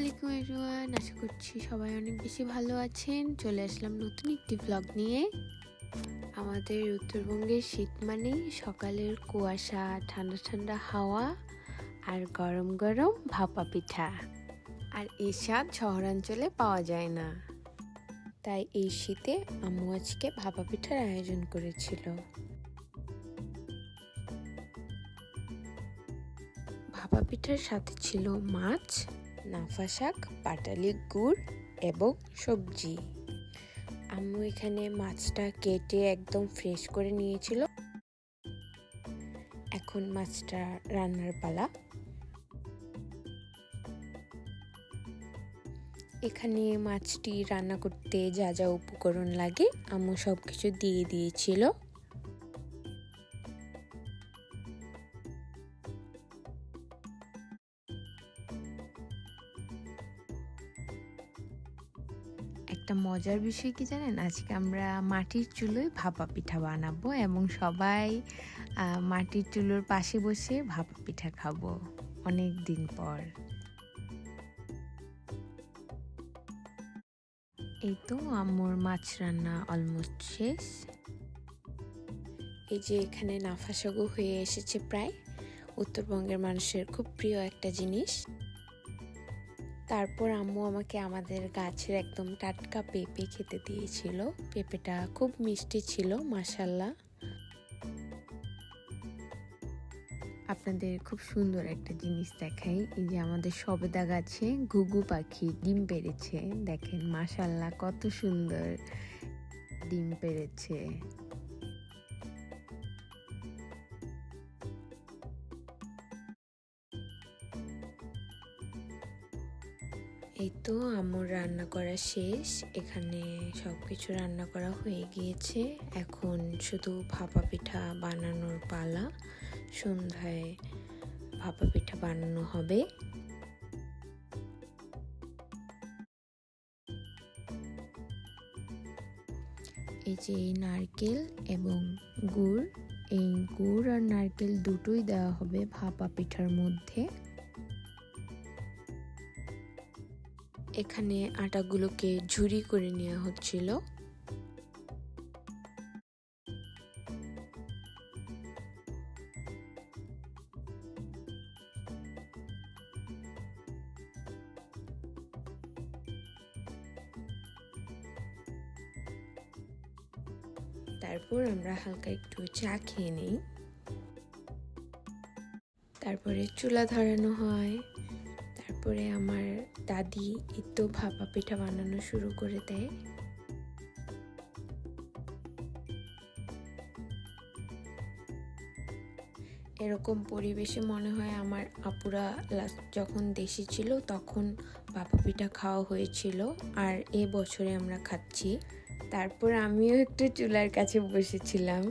আলাইকুম এভরিওয়ান, আশা করছি সবাই অনেক বেশি ভালো আছেন। চলে আসলাম নতুন একটি ব্লগ নিয়ে। আমাদের উত্তরবঙ্গের শীত মানেই সকালের কুয়াশা, ঠান্ডা ঠান্ডা হাওয়া আর গরম গরম ভাপা পিঠা। আর এই স্বাদ শহরাঞ্চলে পাওয়া যায় না। তাই এই শীতে আম্মু আজকে ভাপা পিঠার আয়োজন করেছিল। ভাপা পিঠার সাথে ছিল মাছ, নাফা শাক, পাটালি গুড় এবং সবজি। আম্মু এখানে মাছটা কেটে একদম ফ্রেশ করে নিয়েছিল। এখন মাছটা রান্নার পালা। এখানে মাছটি রান্না করতে যা যা উপকরণ লাগে আম্মু সব কিছু দিয়ে দিয়েছিল। একটা মজার বিষয় কি জানেন, আজকে আমরা মাটির চুলোয় ভাপা পিঠা বানাবো এবং সবাই মাটির চুলোর পাশে বসে ভাপা পিঠা খাবো অনেক দিন পর। এই তো আম্মুর মাছ রান্না অলমোস্ট শেষ। এই যে এখানে নাফা শাকও হয়ে এসেছে প্রায়। উত্তরবঙ্গের মানুষের খুব প্রিয় একটা জিনিস। তারপর আম্মু আমাকে আমাদের গাছের একদম টাটকা পেঁপে খেতে দিয়েছিল। পেঁপেটা খুব মিষ্টি ছিল, মাশাআল্লাহ। আপনাদের খুব সুন্দর একটা জিনিস দেখাই। এই যে আমাদের সবেদা গাছে ঘুঘু পাখি ডিম পেড়েছে। দেখেন মাশাআল্লাহ কত সুন্দর ডিম পেড়েছে। এই তো আম্মুর রান্না করা শেষ। এখানে সবকিছু রান্না করা হয়ে গিয়েছে। এখন শুধু ভাপা পিঠা বানানোর পালা। সন্ধ্যায় ভাপা পিঠা বানানো হবে। এই যে নারকেল এবং গুড়, এই গুড় আর নারকেল দুটোই দেওয়া হবে ভাপা পিঠার মধ্যে। এখানে আটাগুলোকে ঝুরি করে নেওয়া হচ্ছিল। তারপর আমরা হালকা একটু চা খেয়ে নিই। তারপরে চুলা ধরানো হয়। তারপরে আমার দাদি একটু ভাপা পিঠা বানানো শুরু করে দেয়। এরকম পরিবেশে মনে হয় আমার আপুরা লাস্ট যখন দেশে ছিল তখন ভাপা পিঠা খাওয়া হয়েছিল, আর এ বছরে আমরা খাচ্ছি। তারপর আমিও একটু চুলার কাছে বসেছিলাম।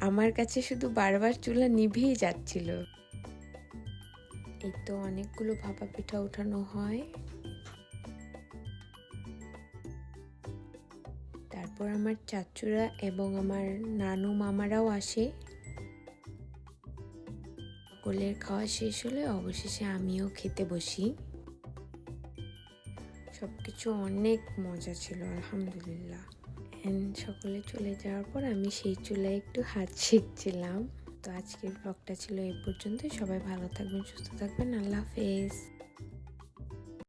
আমার কাছে শুধু বারবার চুলা নিভেই যাচ্ছিল। এই তো অনেকগুলো ভাপা পিঠা উঠানো হয়। তারপর আমার চাচুরা এবং আমার নানু মামারাও আসে। সকলের খাওয়া শেষ হলে অবশেষে আমিও খেতে বসি। সবকিছু অনেক মজা ছিল, আলহামদুলিল্লাহ। সকলে চলে যাওয়ার পর আমি সেই চুলায় একটু হাত সেঁকছিলাম। তো আজকের ব্লগটা ছিল এই পর্যন্ত। সবাই ভালো থাকবেন, সুস্থ থাকবেন। আল্লাহ হাফেজ।